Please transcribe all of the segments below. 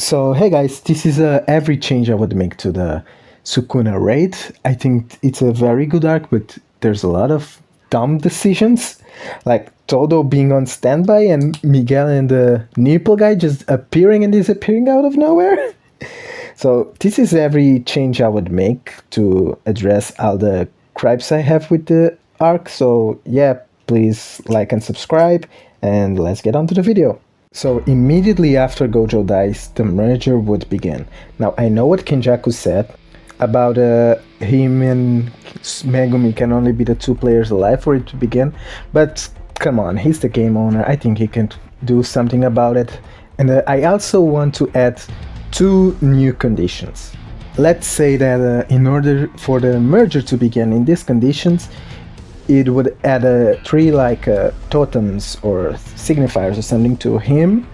So hey guys, this is every change I would make to the Sukuna raid. I think it's a very good arc, but there's a lot of dumb decisions, like Todo being on standby and Miguel and the Nipple guy just appearing and disappearing out of nowhere. So this is every change I would make to address all the gripes I have with the arc. So yeah, please like and subscribe, and let's get on to the video. So immediately after Gojo dies, the merger would begin. Now I know what Kenjaku said about him and Megumi can only be the two players alive for it to begin, but come on, he's the game owner. I think he can do something about it. And I also want to add two new conditions. Let's say that in order for the merger to begin in these conditions, it would add three totems or signifiers or something to him,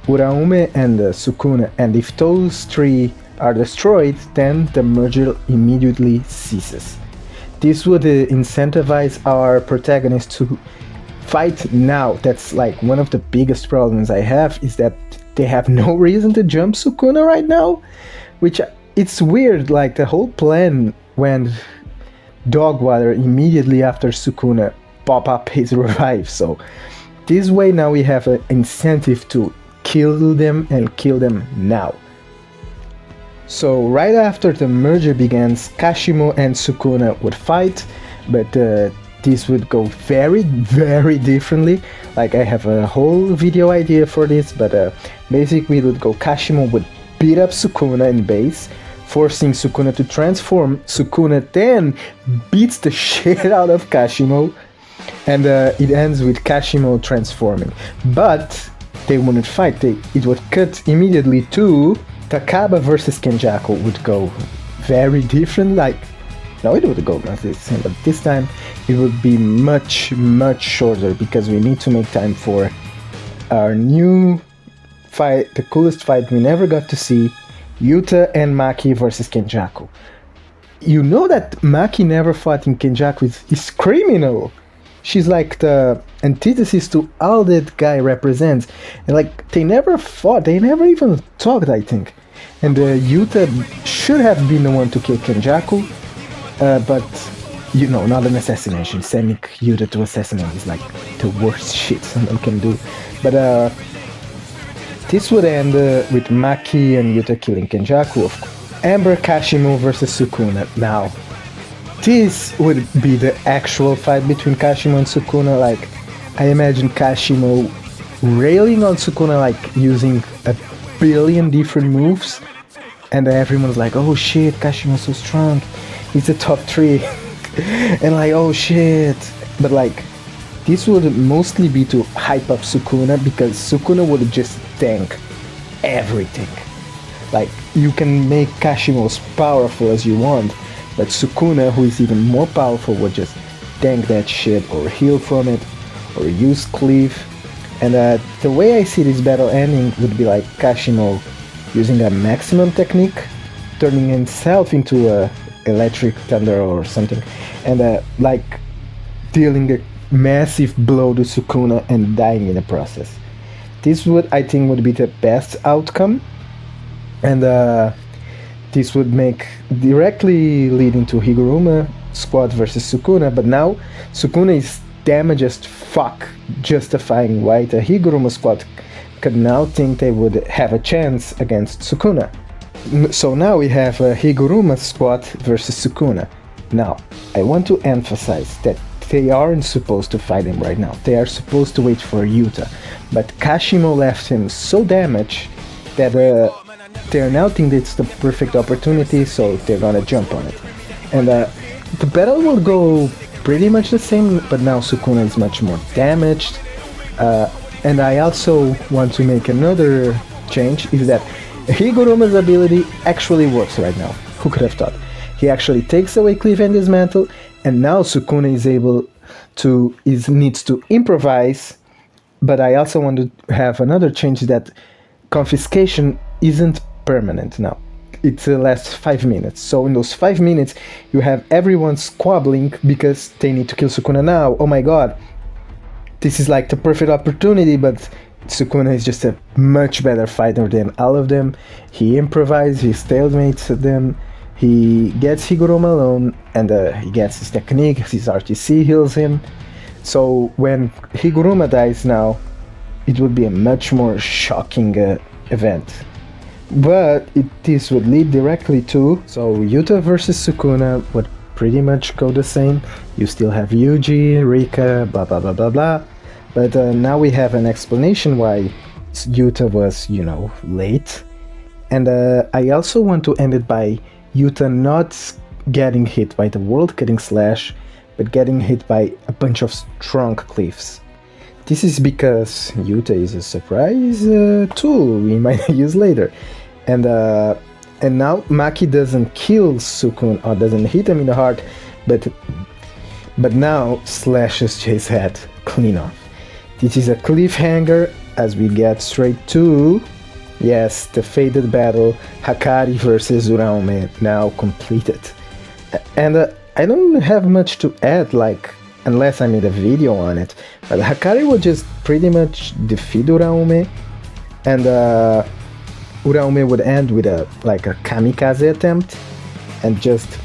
Uraume, and Sukuna. And if those three are destroyed, then the merger immediately ceases. This would incentivize our protagonists to fight now. That's like one of the biggest problems I have, is that they have no reason to jump Sukuna right now, which it's weird. Like the whole plan went Dogwater immediately after Sukuna pop up his revive. So this way now we have an incentive to kill them and kill them now. So right after the merger begins, Kashimo and Sukuna would fight, but this would go very differently. Like I have a whole video idea for this, but basically it would go Kashimo would beat up Sukuna in base, forcing Sukuna to transform. Sukuna then beats the shit out of Kashimo, and it ends with Kashimo transforming. But they wouldn't fight. It would cut immediately to Takaba versus Kenjaku. Would go very different. No, it would go not the same, but this time it would be much shorter, because we need to make time for our new fight, the coolest fight we never got to see, Yuta and Maki versus Kenjaku. You know that Maki never fought in Kenjaku is criminal. She's like the antithesis to all that guy represents. And like, they never fought, they never even talked, I think. And Yuta should have been the one to kill Kenjaku, but you know, not an assassination. Sending Yuta to assassinate is like the worst shit someone can do. But this would end with Maki and Yuta killing Kenjaku, of course. Amber Kashimo versus Sukuna. Now, this would be the actual fight between Kashimo and Sukuna. Like, I imagine Kashimo railing on Sukuna, like using a billion different moves, and everyone's like, oh shit, Kashimo's so strong, he's the top 3. And like, oh shit. But like, this would mostly be to hype up Sukuna, because Sukuna would just tank everything. Like, you can make Kashimo as powerful as you want, but Sukuna, who is even more powerful, would just tank that shit, or heal from it, or use cleave. And the way I see this battle ending would be like Kashimo using a maximum technique, turning himself into a electric thunder or something, and like dealing a massive blow to Sukuna and dying in the process. This would, I think, would be the best outcome, and this would make directly leading to Higuruma squad versus Sukuna. But now Sukuna is damaged as fuck, justifying why the Higuruma squad could now think they would have a chance against Sukuna. So now we have a Higuruma squad versus Sukuna. Now, I want to emphasize that they aren't supposed to fight him right now. They are supposed to wait for Yuta. But Kashimo left him so damaged that they now think it's the perfect opportunity, so they're gonna jump on it. And the battle will go pretty much the same, but now Sukuna is much more damaged. And I also want to make another change, is that Higuruma's ability actually works right now. Who could have thought? He actually takes away Cleave and Dismantle, and now Sukuna is able to, needs to improvise. But I also want to have another change, that confiscation isn't permanent now. It lasts 5 minutes. So in those 5 minutes, you have everyone squabbling because they need to kill Sukuna now. Oh my god. This is like the perfect opportunity, but Sukuna is just a much better fighter than all of them. He improvises, he stalemates them, he gets Higuruma alone, and he gets his technique, his RTC heals him. So when Higuruma dies now, it would be a much more shocking event. But this would lead directly to, so Yuta versus Sukuna would pretty much go the same. You still have Yuji, Rika, blah blah blah blah blah. But now we have an explanation why Yuta was, late. And I also want to end it by Yuta not getting hit by the world cutting slash, but getting hit by a bunch of strong cliffs. This is because Yuta is a surprise tool we might use later. And now Maki doesn't kill Sukun or doesn't hit him in the heart, but now slashes his head clean off. This is a cliffhanger as we get straight to, yes, the fated battle, Hakari versus Uraume, now completed. And I don't have much to add, unless I made a video on it, but Hakari would just pretty much defeat Uraume, and Uraume would end with a kamikaze attempt, and just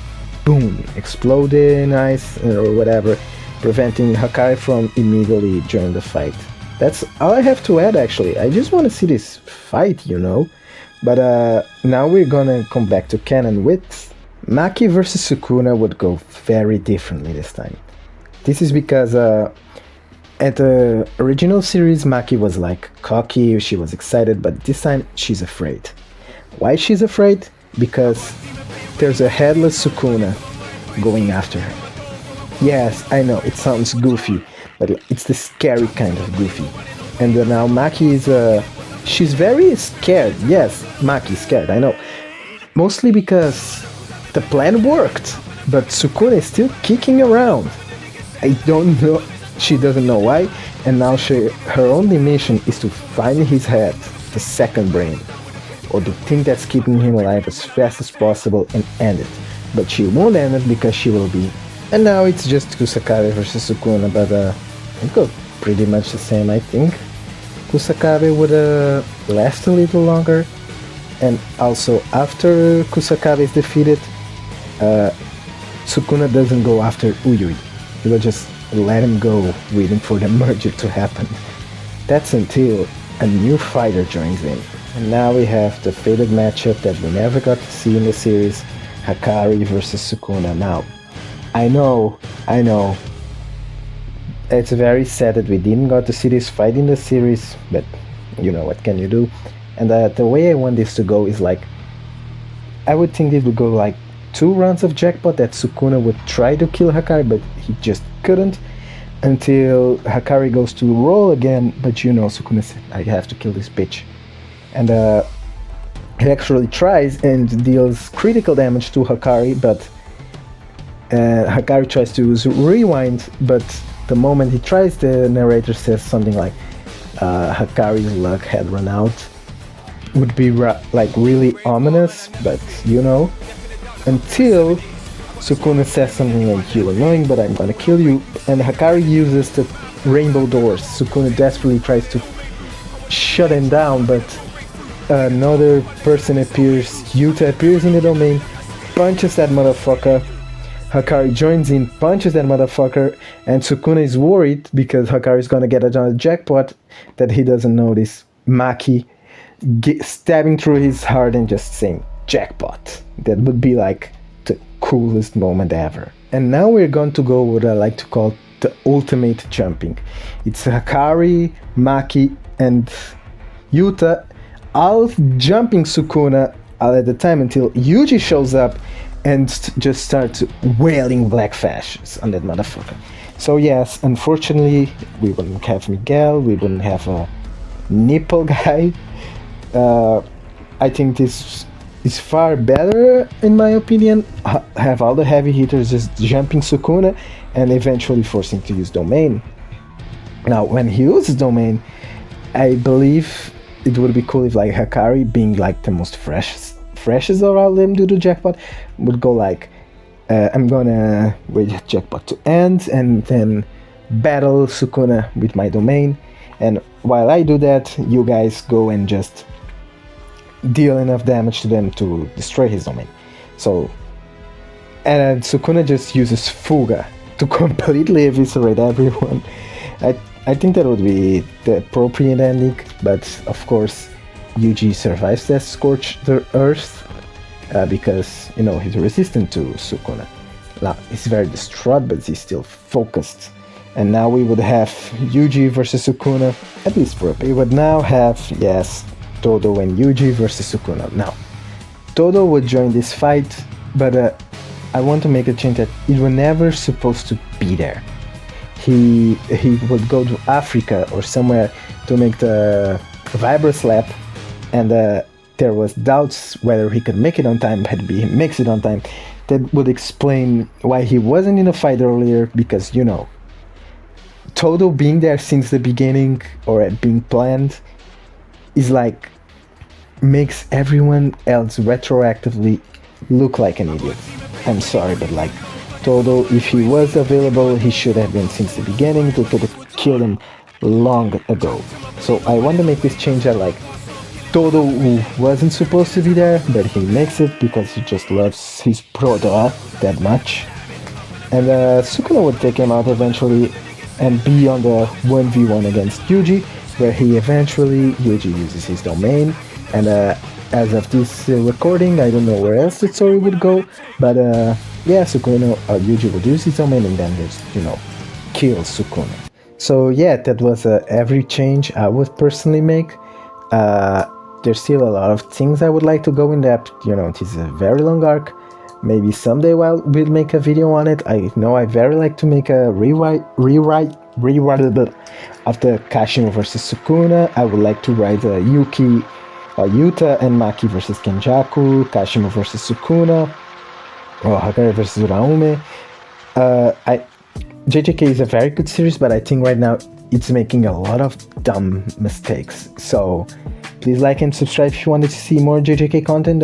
boom, explode in ice or whatever, preventing Hakari from immediately joining the fight. That's all I have to add, actually. I just want to see this fight, But now we're gonna come back to canon with Maki versus Sukuna would go very differently this time. This is because at the original series, Maki was cocky, she was excited, but this time she's afraid. Why she's afraid? Because there's a headless Sukuna going after her. Yes, I know, it sounds goofy, but it's the scary kind of goofy. And now Maki is, she's very scared. Yes, Maki's scared, I know. Mostly because the plan worked, but Sukuna is still kicking around. I don't know, she doesn't know why, and now her only mission is to find his head, the second brain, or the thing that's keeping him alive as fast as possible and end it. But she won't end it because she will be. And now it's just Kusakabe versus Sukuna, but it goes pretty much the same, I think. Kusakabe would last a little longer, and also after Kusakabe is defeated, Sukuna doesn't go after Uyui. He will just let him go, waiting for the merger to happen. That's until a new fighter joins in. And now we have the fated matchup that we never got to see in the series, Hakari versus Sukuna. Now, I know, it's very sad that we didn't got to see this fight in the series, but what can you do? And the way I want this to go is I would think it would go 2 rounds of jackpot that Sukuna would try to kill Hakari, but he just couldn't, until Hakari goes to roll again, but Sukuna said, I have to kill this bitch. And he actually tries and deals critical damage to Hakari, but Hakari tries to use rewind, but the moment he tries, the narrator says something like Hakari's luck had run out. Would be really ominous, but until Sukuna says something like, you're annoying, but I'm gonna kill you, and Hakari uses the rainbow doors. Sukuna desperately tries to shut him down, but another person appears. Yuta appears in the domain, punches that motherfucker. Hakari joins in, punches that motherfucker, and Sukuna is worried because Hakari is gonna get another jackpot that he doesn't notice. Maki stabbing through his heart and just saying, jackpot. That would be the coolest moment ever. And now we're going to go what I like to call the ultimate jumping. It's Hakari, Maki, and Yuta all jumping Sukuna all at the time until Yuji shows up and just starts wailing black fashions on that motherfucker. So yes, unfortunately, we wouldn't have Miguel, we wouldn't have a nipple guy. I think this is far better, in my opinion. Have all the heavy hitters just jumping Sukuna and eventually forcing to use domain. Now, when he uses domain, I believe it would be cool if Hakari, being the most freshest of all them to do jackpot, would go I'm gonna wait jackpot to end and then battle Sukuna with my domain, And while I do that, you guys go and just deal enough damage to them to destroy his domain. So, and Sukuna just uses Fuga to completely eviscerate everyone. I think that would be the appropriate ending, but of course, Yuji survives that scorched the earth because, you know, he's resistant to Sukuna. Now, he's very distraught, but he's still focused. And now we would have Yuji versus Sukuna, at least for a bit. We would now have, yes, Todo and Yuji versus Sukuna. Now, Todo would join this fight, but I want to make a change that it was never supposed to be there. He would go to Africa or somewhere to make the Vibrous Lap, and there was doubts whether he could make it on time, but he makes it on time. That would explain why he wasn't in the fight earlier, because, you know, Todo being there since the beginning or being planned is like makes everyone else retroactively look like an idiot. I'm sorry, but like Todo, if he was available, he should have been since the beginning. They could have killed him long ago. So I want to make this change that like Todo, who wasn't supposed to be there, but he makes it because he just loves his brother that much. And Sukuna would take him out eventually and be on the 1v1 against Yuji, where Yuji uses his domain, and as of this recording, I don't know where else the story would go, but yeah, Sukuna, Yuji would use his domain and then just, you know, kill Sukuna. So yeah, that was every change I would personally make. There's still a lot of things I would like to go in depth, you know, it is a very long arc. Maybe someday we'll make a video on it. I know I very like to make a rewrite of the Kashimo versus Sukuna. I would like to write Yuki, Yuta and Maki versus Kenjaku, Kashimo versus Sukuna, or Hagare versus Uraume. JJK is a very good series, but I think right now it's making a lot of dumb mistakes. So please like and subscribe if you wanted to see more JJK content.